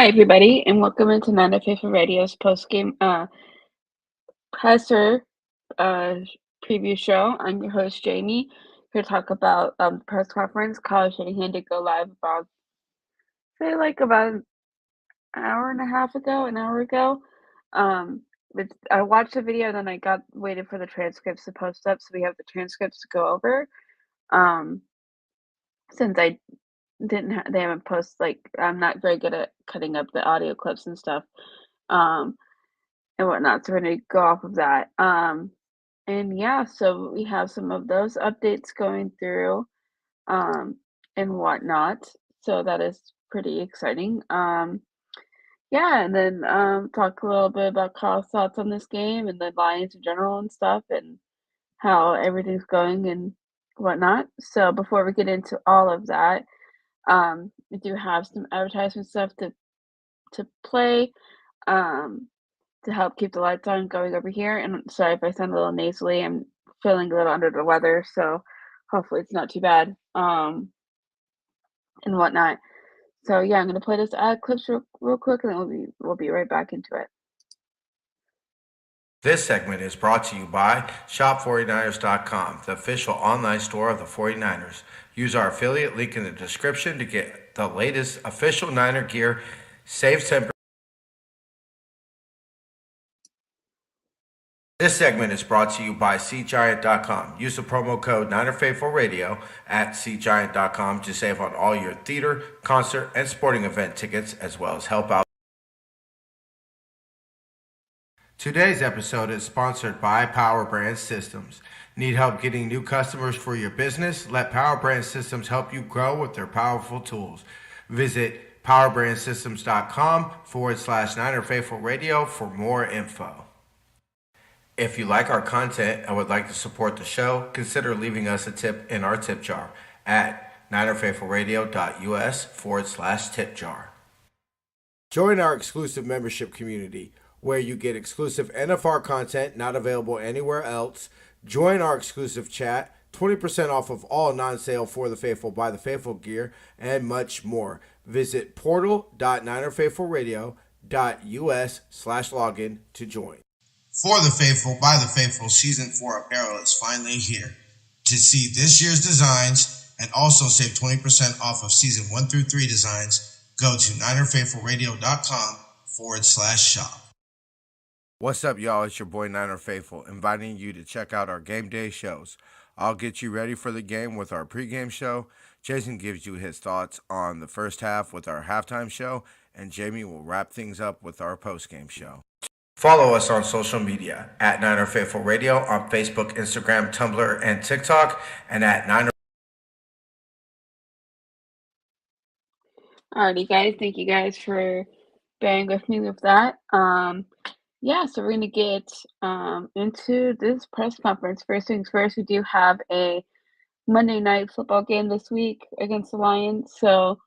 Hi, everybody, and welcome into Nine of Faithful Radio's post-game presser uh, preview show. I'm your host, Jamie, here to talk about the press conference. Kyle Shanahan did go live about an hour and a half ago, an hour ago. Um, I watched the video, then I got waited for the transcripts to post up, so we have the transcripts to go over. Um, since I didn't, they haven't posted. I'm not very good at cutting up the audio clips and stuff. Um, and whatnot. So we're gonna go off of that. And yeah, so we have some of those updates going through, um, and whatnot. So that is pretty exciting. Yeah, and then talk a little bit about Kyle's thoughts on this game and the Lions in general and stuff, and how everything's going and whatnot. So before we get into all of that, we do have some advertisement stuff to play. Um, to help keep the lights on going over here. And sorry if I sound a little nasally. I'm feeling a little under the weather, so hopefully it's not too bad. And whatnot. So yeah, I'm gonna play this ad clips real quick, and then we'll be right back into it. This segment is brought to you by Shop49ers.com, the official online store of the 49ers. Use our affiliate link in the description to get the latest official Niner gear. Save 10%. This segment is brought to you by SeatGiant.com. Use the promo code NinerFaithfulRadio at SeatGiant.com to save on all your theater, concert, and sporting event tickets, as well as help out. Today's episode is sponsored by Power Brand Systems. Need help getting new customers for your business? Let Power Brand Systems help you grow with their powerful tools. Visit powerbrandsystems.com/Niner Faithful Radio for more info. If you like our content and would like to support the show, consider leaving us a tip in our tip jar at ninerfaithfulradio.us/tip jar. Join our exclusive membership community where you get exclusive NFR content not available anywhere else. Join our exclusive chat, 20% off of all non-sale For the Faithful by the Faithful gear, and much more. Visit portal.ninerfaithfulradio.us/login to join. For the Faithful by the Faithful Season 4 apparel is finally here. To see this year's designs and also save 20% off of Season 1 through 3 designs, go to ninerfaithfulradio.com/shop. What's up, y'all? It's your boy Niner Faithful, inviting you to check out our game day shows. I'll get you ready for the game with our pregame show. Jason gives you his thoughts on the first half with our halftime show, and Jaymie will wrap things up with our postgame show. Follow us on social media at Niner Faithful Radio on Facebook, Instagram, Tumblr, and TikTok, and at Niner. Alrighty, guys. Thank you guys for bearing with me with that. Yeah, so we're gonna get into this press conference. First things first, we do have a Monday night football game this week against the Lions, so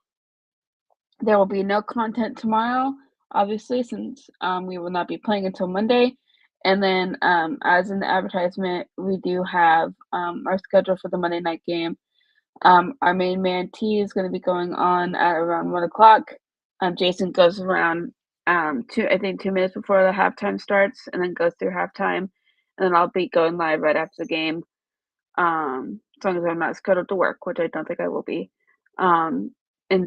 there will be no content tomorrow, obviously, since we will not be playing until Monday. And then, as in the advertisement, we do have our schedule for the Monday night game. Our main man T is going to be going on at around 1 o'clock. Jason goes around 2 minutes before the halftime starts, and then goes through halftime. And then I'll be going live right after the game, as long as I'm not scheduled to work, which I don't think I will be. And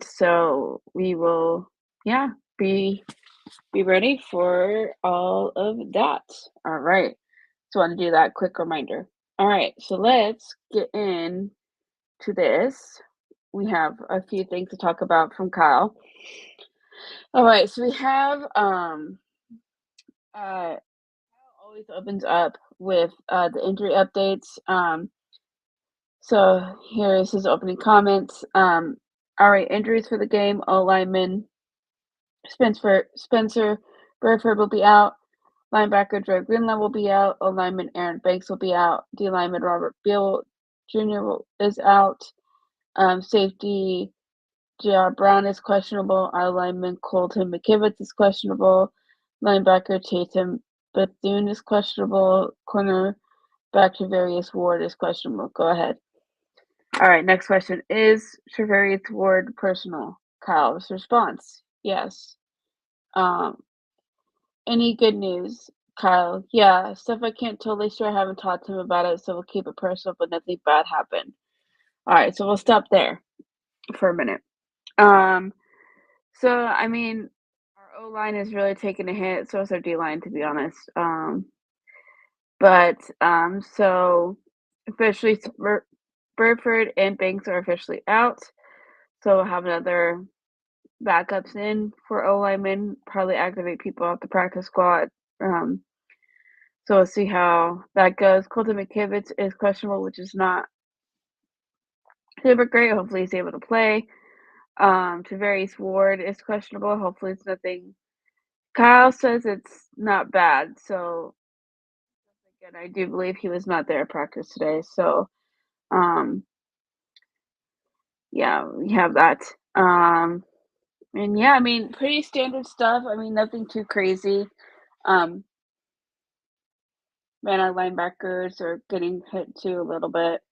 so we will, yeah, be ready for all of that. All right. So I want to do that quick reminder. All right. So let's get in to this. We have a few things to talk about from Kyle. All right. So we have Kyle always opens up with the injury updates. So here is his opening comments. All right, injuries for the game. O lineman Spencer Burford will be out. Linebacker Dre Greenlaw will be out. O lineman Aaron Banks will be out. D lineman Robert Beal Jr. is out. Safety J.R. Brown is questionable. Our lineman Colton McKivitz is questionable. Linebacker Tatum Bethune is questionable. Cornerback Travarius Ward is questionable. Go ahead. All right, next question. Is Travarius Ward personal? Kyle's response, yes. Um, any good news, Kyle? Yeah, stuff I can't totally share. I haven't talked to him about it, so we'll keep it personal, but nothing bad happened. All right, so we'll stop there for a minute. Um, so I mean, our O line is really taking a hit. So is our D line, to be honest. So officially, Burford and Banks are officially out. So we'll have another backups in for O linemen. Probably activate people off the practice squad. Um, so we'll see how that goes. Colton McKivitz is questionable, which is not super great. Hopefully, he's able to play. Tavarius Ward is questionable. Hopefully, it's nothing. Kyle says it's not bad. So again, I do believe he was not there at practice today. So, um, yeah, we have that. And yeah, I mean, pretty standard stuff. I mean, nothing too crazy. Um, Man, our linebackers are getting hit too a little bit.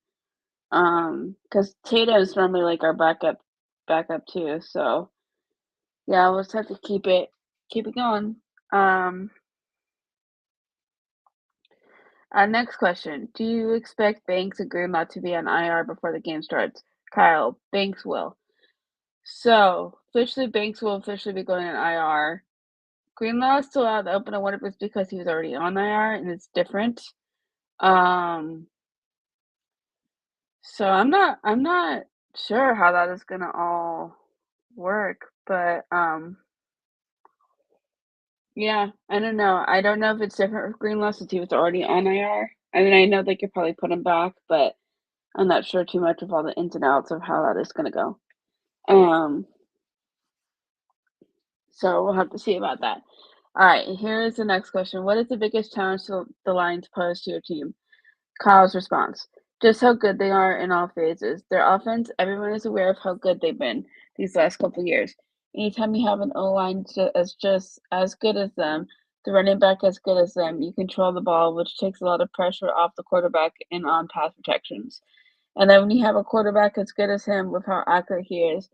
Because Tatum is normally like our backup too. So yeah, we'll just have to keep it going. Um, Next question: do you expect Banks and Greenlaw to be on IR before the game starts? Kyle, Banks will. So officially, Banks will officially be going on IR. Greenlaw is still out of the open. I wonder if it's because he was already on IR and it's different. Um, so I'm not sure how that is gonna all work, but yeah, I don't know. I don't know if it's different with Greenlaw since he was already on IR. I mean, I know they could probably put him back, but I'm not sure too much of all the ins and outs of how that is gonna go. Um, so we'll have to see about that. All right, here is the next question. What is the biggest challenge the Lions pose to your team? Kyle's response: just how good they are in all phases. Their offense, everyone is aware of how good they've been these last couple years. Anytime you have an O line just as good as them, the running back as good as them, you control the ball, which takes a lot of pressure off the quarterback and on pass protections. And then when you have a quarterback as good as him with how accurate he is,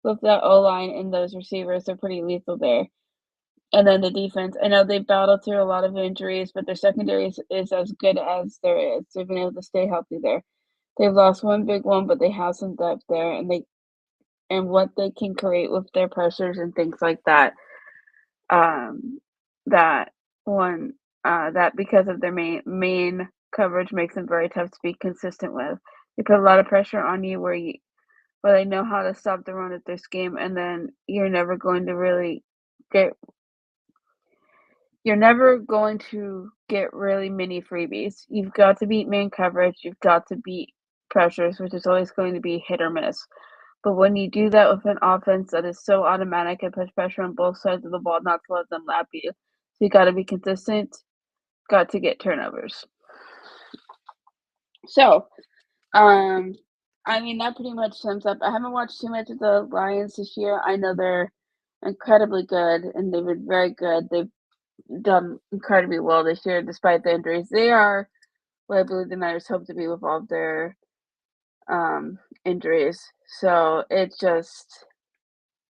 with that O line and those receivers, they're pretty lethal there. And then the defense, I know they battled through a lot of injuries, but their secondary is as good as there is. They've been able to stay healthy there. They've lost one big one, but they have some depth there, and what they can create with their pressures and things like that. Um, that one, that because of their main coverage makes them very tough to be consistent with. They put a lot of pressure on you where they know how to stop the run at their scheme, and then get you're never going to get really many freebies. You've got to beat man coverage. You've got to beat pressures, which is always going to be hit or miss. But when you do that with an offense that is so automatic and puts pressure on both sides of the ball, not to let them lap you. So you got to be consistent. Got to get turnovers. So, I mean that pretty much sums up. I haven't watched too much of the Lions this year. I know they're incredibly good and they've been very good. They've done incredibly well this year despite the injuries. They are what I believe the Niners hope to be with all of their injuries. So it's just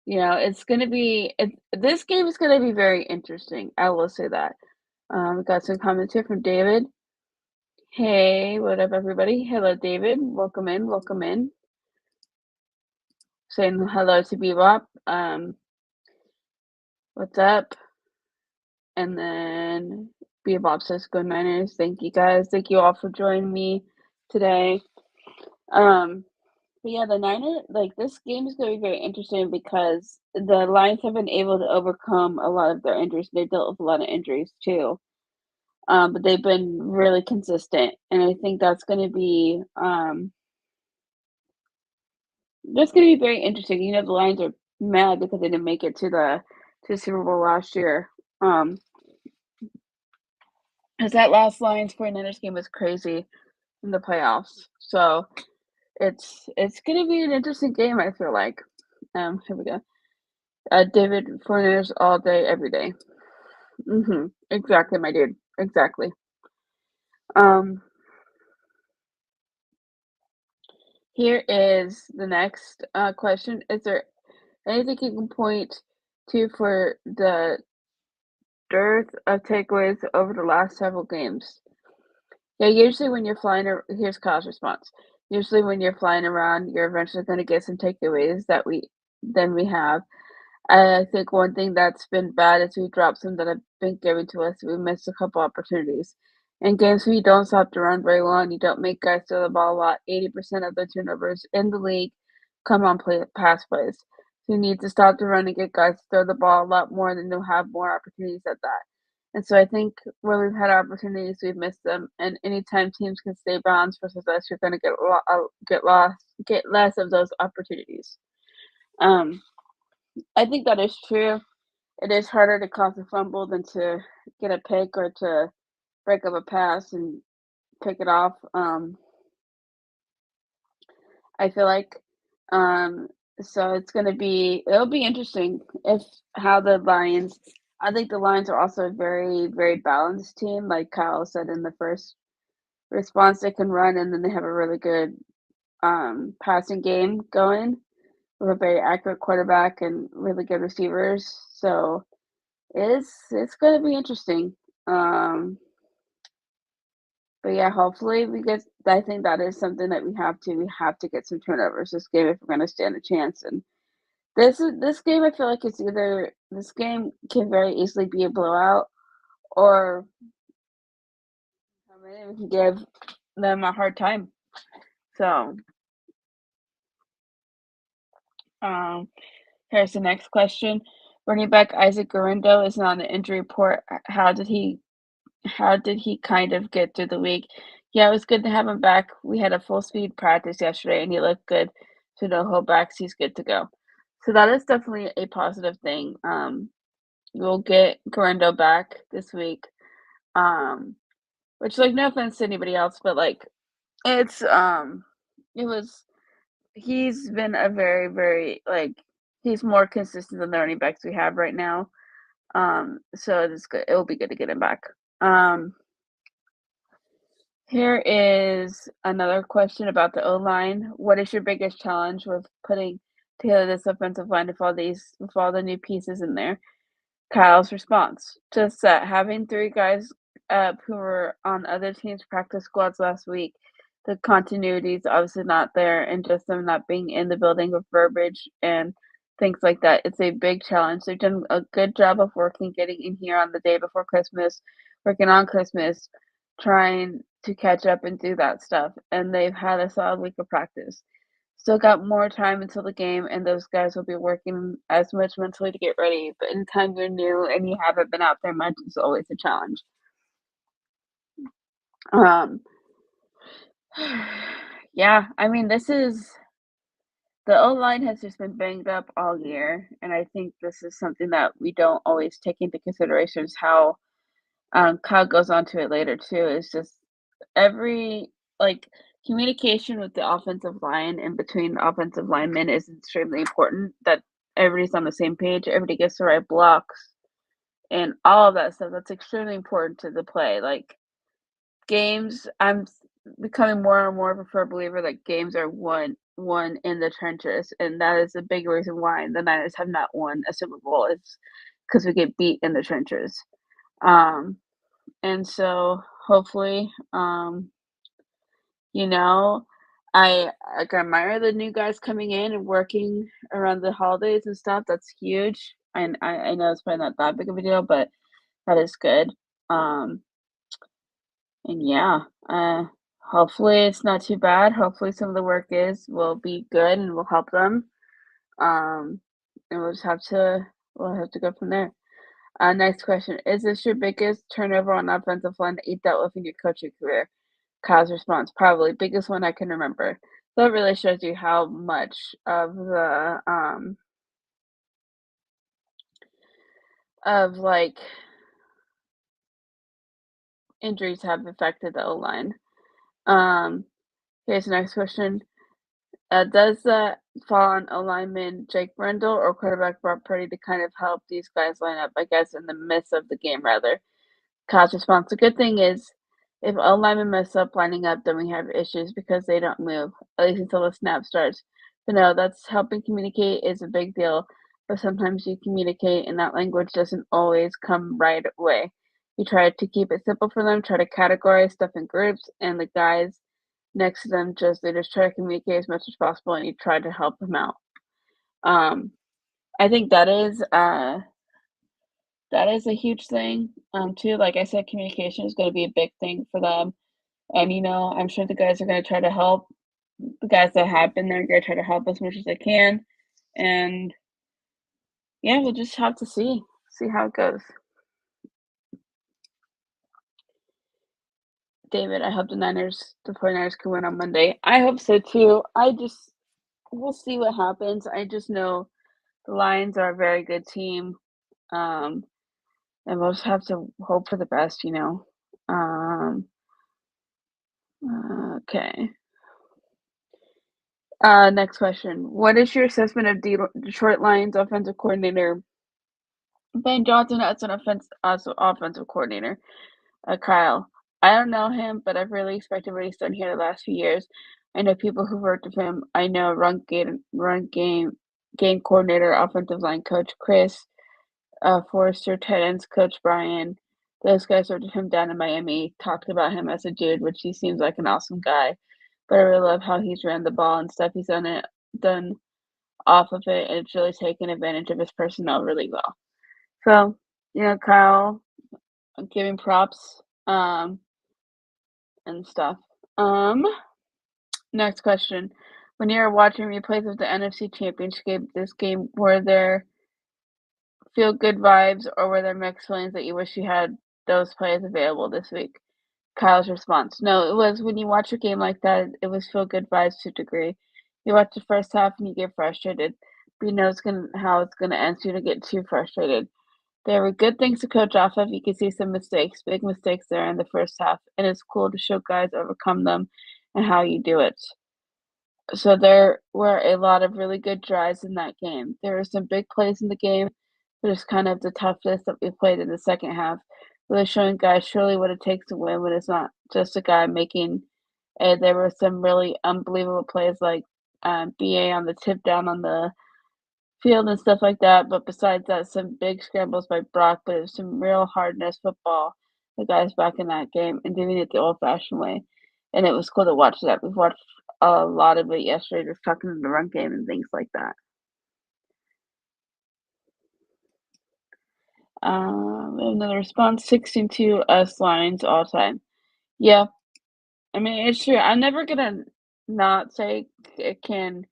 it's gonna be this game is gonna be very interesting. I will say that. We got some comments here from David. Hey, what up, everybody? Hello, David. Welcome in. Welcome in. Saying hello to Bebop. What's up? And then Bebop says, "Go Niners." Thank you guys. Thank you all for joining me today. But yeah, the Niners, like this game is going to be very interesting because the Lions have been able to overcome a lot of their injuries. They dealt with a lot of injuries too, but they've been really consistent, and I think that's going to be very interesting. You know, the Lions are mad because they didn't make it to the Super Bowl last year. Um, because that last Lions 49ers game was crazy in the playoffs. So it's gonna be an interesting game, I feel like. Here we go. David 49ers all day, every day. Exactly, my dude. Exactly. Um, Here is the next question. Is there anything you can point two for the dearth of takeaways over the last several games. Yeah, usually when you're flying, here's Kyle's response. Usually when you're flying around, you're eventually going to get some takeaways than we have. I think one thing that's been bad is we dropped some that have been given to us. We missed a couple opportunities. In games where you don't stop to run very well and you don't make guys throw the ball a lot, 80% of the turnovers in the league come on pass plays. So you need to stop the run and get guys to throw the ball a lot more, then you'll have more opportunities at that. And so I think when we've had opportunities, we've missed them. And anytime teams can stay balanced versus us, you're going to get less of those opportunities. Um, I think that is true. It is harder to cause a fumble than to get a pick or to break up a pass and pick it off. I feel like, um, so it'll be interesting if how the Lions. I think the Lions are also a very, very balanced team. Like Kyle said in the first response, they can run and then they have a really good passing game going with a very accurate quarterback and really good receivers. So it's going to be interesting. Um, but yeah, hopefully we get. I think that is something that we have to get some turnovers this game if we're going to stand a chance. And this game, I feel like it's either this game can very easily be a blowout, or I mean, we can give them a hard time. So um, here's the next question. Running back Isaac Garindo is not on the injury report. How did he kind of get through the week? Yeah, it was good to have him back. We had a full speed practice yesterday and he looked good. So no holdbacks, he's good to go. So that is definitely a positive thing. We'll get Corendo back this week. Um, which like no offense to anybody else, but like it's it was he's been a very, very like he's more consistent than the running backs we have right now. So it's good. It will be good to get him back. Um Here is another question about the O-line. What is your biggest challenge with putting together this offensive line with all the new pieces in there? Kyle's response: just that having three guys who were on other teams' practice squads last week, the continuity is obviously not there, and just them not being in the building with verbiage and things like that. It's a big challenge. They've done a good job of getting in here on the day before Christmas, working on Christmas, trying to catch up and do that stuff. And they've had a solid week of practice. Still got more time until the game, and those guys will be working as much mentally to get ready. But anytime you're new and you haven't been out there much, it's always a challenge. Um, yeah, I mean, the O line has just been banged up all year, and I think this is something that we don't always take into consideration. Is how Kyle goes on to it later too. Is just every like communication with the offensive line and between offensive linemen is extremely important. That everybody's on the same page, everybody gets the right blocks, and all of that stuff. That's extremely important to the play. Like games, becoming more and more of a firm believer that games are won in the trenches, and that is a big reason why the Niners have not won a Super Bowl. It's because we get beat in the trenches. Um, and so hopefully, you know, I admire the new guys coming in and working around the holidays and stuff. That's huge. And I know it's probably not that big of a deal, but that is good. Um, and yeah, hopefully it's not too bad. Hopefully some of the work will be good and will help them. Um, and we'll have to go from there. Next question: is this your biggest turnover on offensive line that you dealt with in your coaching career? Kyle's response: probably biggest one I can remember. That really shows you how much of like injuries have affected the O line. Um, Here's the next question. Does that fall on O lineman Jake Brendel or quarterback Brock Purdy to kind of help these guys line up, I guess, in the midst of the game, rather? Kyle's response: the good thing is, if O linemen mess up lining up, then we have issues because they don't move, at least until the snap starts. But no, that's helping communicate is a big deal. but sometimes you communicate and that language doesn't always come right away. You try to keep it simple for them, try to categorize stuff in groups, and the guys next to them just try to communicate as much as possible, and you try to help them out. Um, I think that is a huge thing, too. Like I said, communication is going to be a big thing for them, and I'm sure the guys are going to try to help. The guys that have been there are going to try to help as much as they can, and yeah, we'll just have to see how it goes. David, I hope the 49ers can win on Monday. I hope so too. We'll see what happens. I just know the Lions are a very good team. Um, and we'll just have to hope for the best. Um, okay. Next question. What is your assessment of Detroit Lions offensive coordinator Ben Johnson as an offensive coordinator? Kyle. I don't know him, but I've really respected what he's done here the last few years. I know people who've worked with him. I know game coordinator, offensive line coach Chris, Forrester, tight ends coach Brian. Those guys worked with him down in Miami. Talked about him as a dude, which he seems like an awesome guy. But I really love how he's ran the ball and stuff. He's done off of it, and it's really taken advantage of his personnel really well. So, Kyle, I'm giving props. And stuff. Next question. When you were watching replays of the NFC Championship game, this game, were there feel good vibes or were there mixed feelings that you wish you had those plays available this week? Kyle's response. No, it was when you watch a game like that, it was feel good vibes to a degree. You watch the first half and you get frustrated, but you know how it's gonna end, so you don't get too frustrated. There were good things to coach off of. You could see some mistakes, big mistakes there in the first half, and it's cool to show guys overcome them and how you do it. So there were a lot of really good drives in that game. There were some big plays in the game, but it's kind of the toughness that we played in the second half, really showing guys surely what it takes to win when it's not just a guy making. There were some really unbelievable plays like BA on the tip down on the field and stuff like that. But besides that, some big scrambles by Brock, but it was some real hardness football. The guys back in that game and doing it the old-fashioned way, and it was cool to watch that. We've watched a lot of it yesterday, just talking to the run game and things like that. Another response: 16-2 us Lions all time. Yeah, I mean it's true. I'm never gonna not say it can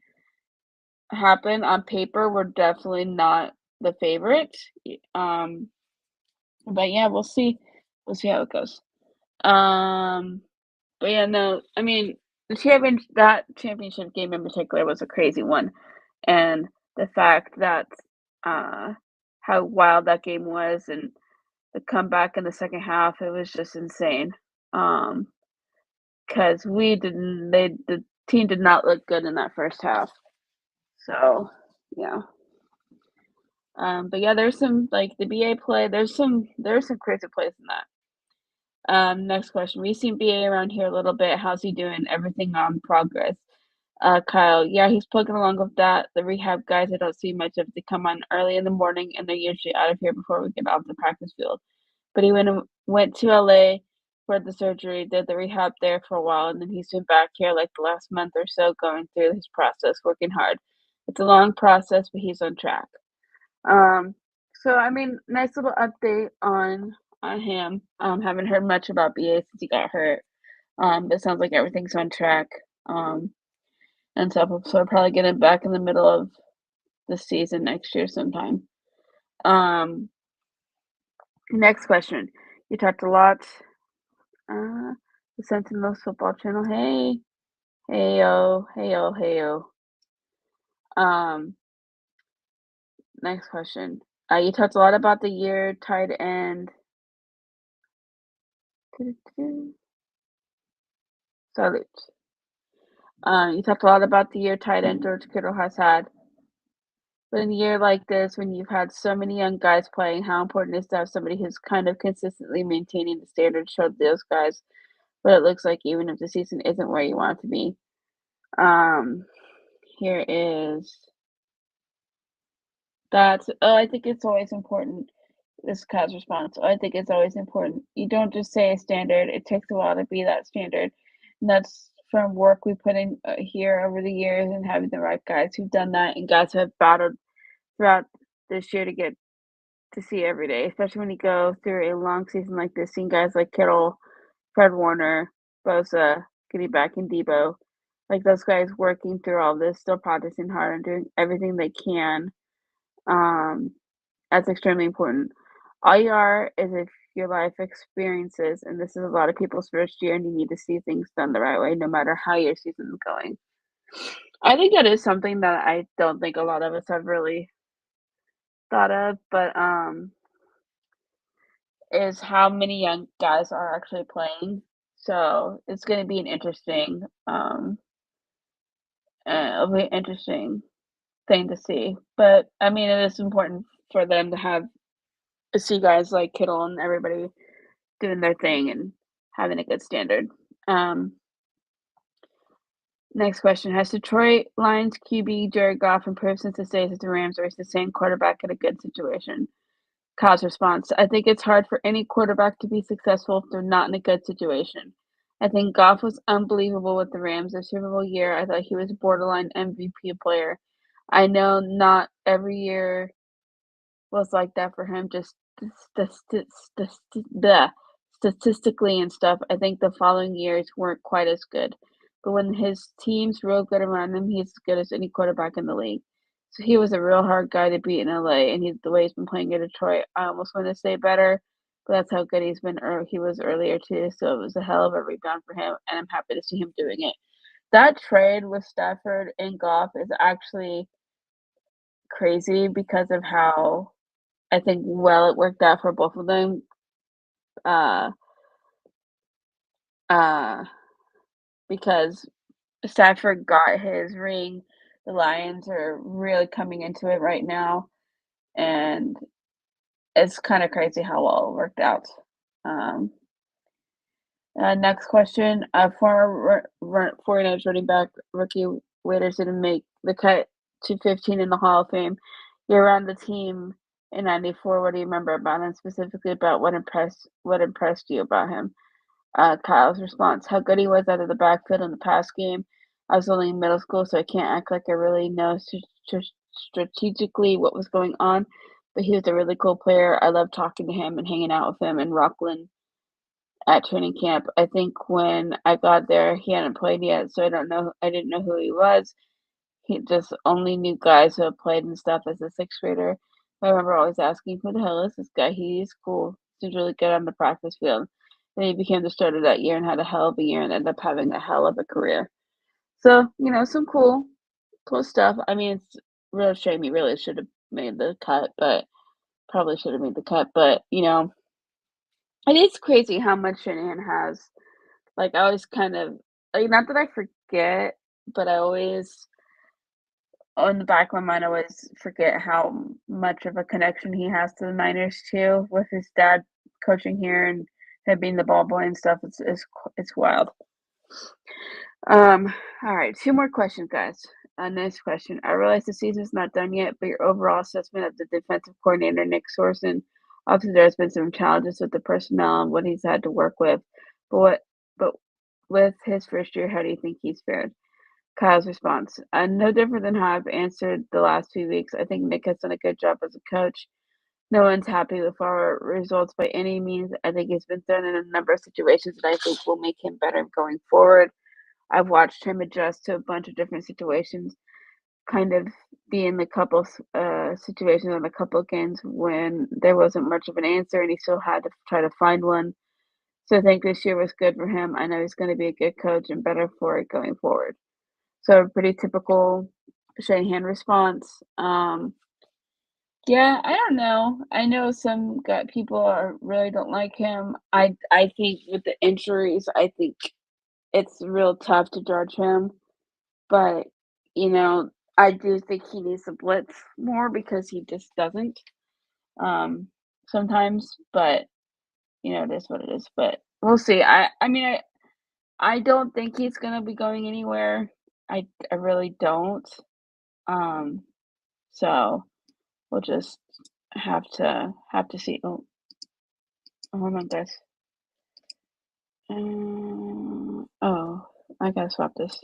happen. On paper, we're definitely not the favorite. Um, But yeah, we'll see. We'll see how it goes. Um, but yeah, no, I mean, that championship game in particular was a crazy one, and the fact that uh, how wild that game was, and the comeback in the second half, it was just insane. Um, because the team did not look good in that first half. So yeah. But yeah, there's some like the BA play. There's some crazy plays in that. Next question. We've seen BA around here a little bit. How's he doing? Everything on progress. Kyle, yeah, he's plugging along with that. The rehab guys, I don't see much of. They come on early in the morning and they're usually out of here before we get off the practice field. But he went to LA for the surgery, did the rehab there for a while, and then he's been back here like the last month or so going through his process, working hard. It's a long process, but he's on track. Um, so I mean, nice little update on him. Haven't heard much about BA since he got hurt. But it sounds like everything's on track. And so I'll probably get him back in the middle of the season next year sometime. Um, Next question. You talked a lot. The Sentinels football channel. Hey, hey yo. Um, Next question. You talked a lot about the year tight end. Salute. You talked a lot about the year tight end George Kittle has had. But in a year like this, when you've had so many young guys playing, how important is to have somebody who's kind of consistently maintaining the standard, showed those guys what it looks like, even if the season isn't where you want it to be. Um, Here is I think it's always important. This Kyle's response. I think it's always important. You don't just say a standard. It takes a while to be that standard. And that's from work we put in here over the years and having the right guys who've done that and guys who have battled throughout this year to get to see every day, especially when you go through a long season like this, seeing guys like Kittle, Fred Warner, Bosa, getting back in Debo, like those guys working through all this, still practicing hard and doing everything they can. Um, that's extremely important. All you are is if your life experiences, and this is a lot of people's first year, and you need to see things done the right way, no matter how your season's going. I think that is something that I don't think a lot of us have really thought of, but is how many young guys are actually playing. So it's going to be an interesting, it'll be an interesting thing to see. But I mean, it is important for them to have to see guys like Kittle and everybody doing their thing and having a good standard. Um, Next question: Has Detroit Lions QB Jared Goff improved since his days at the Rams, or is the same quarterback in a good situation? Kyle's response: I think it's hard for any quarterback to be successful if they're not in a good situation. I think Goff was unbelievable with the Rams their Super Bowl year. I thought he was a borderline MVP player. I know not every year was like that for him, just statistically and stuff. I think the following years weren't quite as good. But when his team's real good around him, he's as good as any quarterback in the league. So he was a real hard guy to beat in LA, and the way he's been playing in Detroit, I almost want to say better, but that's how good he's been. He was earlier too, so it was a hell of a rebound for him, and I'm happy to see him doing it. That trade with Stafford and Goff is actually crazy because of how I think well it worked out for both of them. Uh, uh, because Stafford got his ring. The Lions are really coming into it right now, and it's kind of crazy how well it worked out. Um, Next question. Former 49ers running back rookie Waiters didn't make the cut to 15 in the Hall of Fame. You're around the team in '94. What do you remember about him, specifically about what impressed you about him? Kyle's response: How good he was out of the backfield in the pass game. I was only in middle school, so I can't act like I really know strategically what was going on. But he was a really cool player. I loved talking to him and hanging out with him in Rockland at training camp. I think when I got there, he hadn't played yet, so I didn't know who he was. He just only knew guys who had played and stuff as a sixth grader. I remember always asking, "Who the hell is this guy? He's cool. Seems really good on the practice field." And he became the starter that year and had a hell of a year and ended up having a hell of a career. So, some cool stuff. I mean, it's a real shame he really should have made the cut, but probably should have made the cut. But, it is crazy how much Shanahan has. Like, I always kind of, like, not that I forget, but I always, on the back of my mind, I always forget how much of a connection he has to the Niners too, with his dad coaching here and him being the ball boy and stuff. It's wild. All right, two more questions, guys. Next question. I realize the season's not done yet, but your overall assessment of the defensive coordinator, Nick Sorson, obviously there's been some challenges with the personnel and what he's had to work with. But with his first year, how do you think he's fared? Kyle's response. No different than how I've answered the last few weeks. I think Nick has done a good job as a coach. No one's happy with our results by any means. I think he's been thrown in a number of situations that I think will make him better going forward. I've watched him adjust to a bunch of different situations, kind of be in a couple situations in a couple of games when there wasn't much of an answer and he still had to try to find one. So I think this year was good for him. I know he's going to be a good coach and better for it going forward. So pretty typical Shanahan response. Yeah, I don't know. I know some people really don't like him. I think with the injuries, I think it's real tough to judge him. But, I do think he needs to blitz more because he just doesn't, sometimes, but, it is what it is, but we'll see. I mean, I don't think he's gonna be going anywhere. I really don't. Um, so we'll just have to see. Oh, hold on, guys. Oh, I gotta swap this.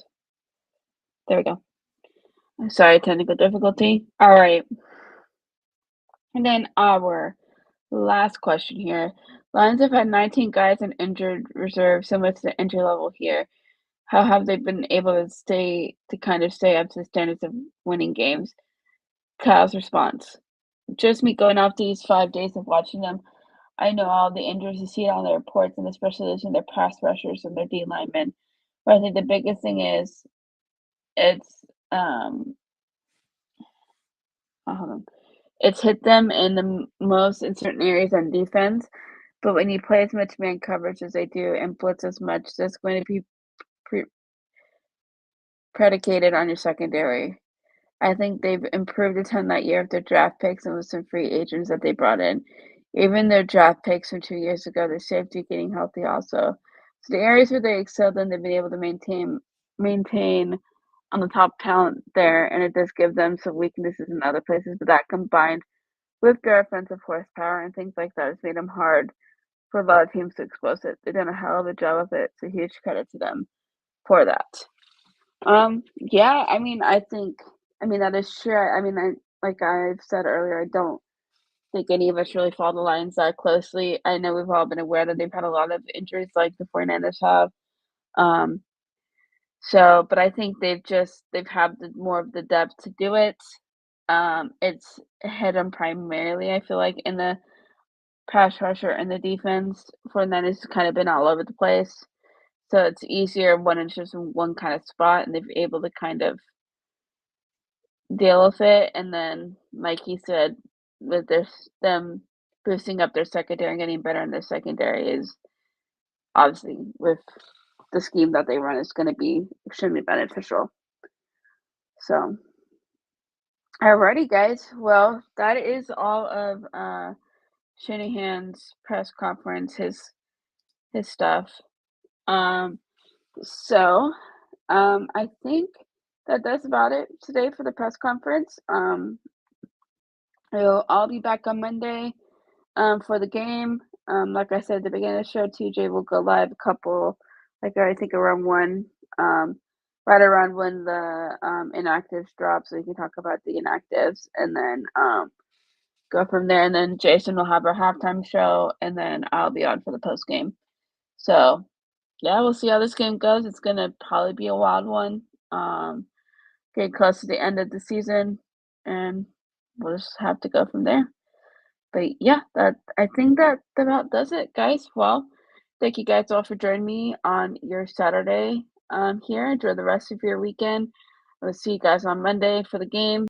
There we go. Sorry, technical difficulty. All right. And then our last question here. Lions have had 19 guys in injured reserve, similar to the entry level here. How have they been able to kind of stay up to the standards of winning games? Kyle's response. Just me going off these 5 days of watching them, I know all the injuries you see on the reports, and especially those in their pass rushers and their D linemen. But I think the biggest thing is it's hold on. It's hit them in the most in certain areas on defense. But when you play as much man coverage as they do and blitz as much, that's going to be pre- predicated on your secondary. I think they've improved a ton that year with their draft picks and with some free agents that they brought in. Even their draft picks from 2 years ago, their safety getting healthy also. So the areas where they excelled in, they've been able to maintain on the top talent there, and it does give them some weaknesses in other places. But that combined with their offensive horsepower and things like that has made them hard for a lot of teams to expose it. They've done a hell of a job of it. So huge credit to them for that. Yeah, that is true. Like I've said earlier, I don't think any of us really follow the Lions that closely. I know we've all been aware that they've had a lot of injuries like the 49ers have. Um, but I think they've had more of the depth to do it. It's hit them primarily, I feel like, in the pass rusher and the defense. 49ers kind of been all over the place. So it's easier when it's just in one kind of spot and they've able to kind of deal with it. And then, like he said, with them boosting up their secondary and getting better in their secondary is obviously with the scheme that they run is going to be extremely beneficial. So, alrighty, guys. Well, that is all of Shanahan's press conference, his stuff. So, I think that's about it today for the press conference. I'll be back on Monday for the game. Like I said at the beginning of the show, TJ will go live a couple, like I think around 1, right around when the inactives drop, so we can talk about the inactives and then go from there. And then Jason will have our halftime show, and then I'll be on for the post game. So yeah, we'll see how this game goes. It's gonna probably be a wild one. Getting close to the end of the season, and we'll just have to go from there. But yeah, I think that about does it, guys. Well, thank you guys all for joining me on your Saturday here. Enjoy the rest of your weekend. We'll see you guys on Monday for the game.